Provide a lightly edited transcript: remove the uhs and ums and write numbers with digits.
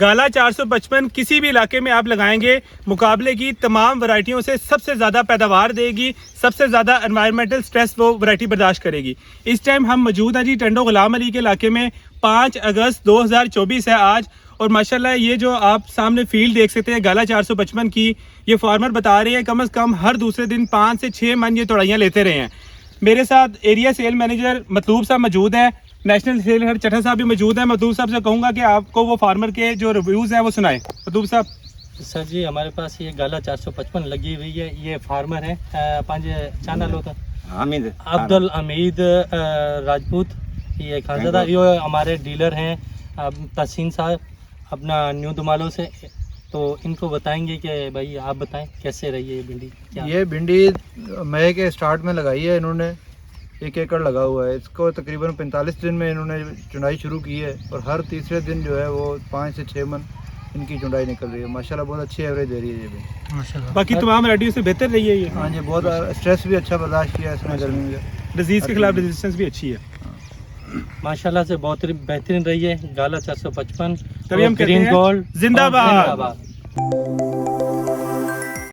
गाला 455 किसी भी इलाके में आप लगाएंगे मुकाबले की तमाम वैरायटियों से सबसे ज़्यादा पैदावार देगी, सबसे ज़्यादा एनवायरमेंटल स्ट्रेस वो वैरायटी बर्दाश्त करेगी। इस टाइम हम मौजूद हैं जी टंडो गुलाम अली के इलाके में। 5 अगस्त 2024 है आज, और माशाल्लाह ये जो आप सामने फील्ड देख सकते हैं गाला 455 की, ये फार्मर बता रहे हैं कम से कम हर दूसरे दिन 5 से 6 मन ये तोड़ाइयाँ लेते रहे हैं। मेरे साथ एरिया सेल मैनेजर मतलूब साहब मौजूद हैं, नेशनल सेल हेड चट्टा साहब भी मौजूद हैं। मतलूब साहब से कहूँगा कि आपको वो फार्मर के जो रिव्यूज़ हैं वो सुनाएं। मतलूब साहब। सर जी, हमारे पास ये गाला 455 लगी हुई है। ये फार्मर है पांच चैनल होता हामिद अब्दुल हमीद राजपूत, ये खानजादा। ये हमारे डीलर हैं तहसीन साहब अपना न्यू दुमालो से। तो इनको बताएंगे कि भाई आप बताएं कैसे रही है ये भिंडी। क्या ये भिंडी मई के स्टार्ट में लगाई है इन्होंने, 1 एकड़ लगा हुआ है। इसको तकरीबन 45 दिन में इन्होंने चुनाई शुरू की है, और हर तीसरे दिन जो है वो 5 से 6 मन इनकी चुनाई निकल रही है। माशाल्लाह बहुत अच्छी एवरेज दे रही है ये भी माशाल्लाह। बाकी तमाम वैरायटियों से बेहतर रही है ये। हाँ जी, बहुत स्ट्रेस भी अच्छा बर्दाश्त किया इसने गर्मी में, डिजीज़ के खिलाफ रेजिस्टेंस भी अच्छी है माशाल्लाह से बहुत बेहतरीन रही है गाला 455। तभी हम कहते ग्रीन हैं गोल्ड जिंदाबाद। जिंदाबाद।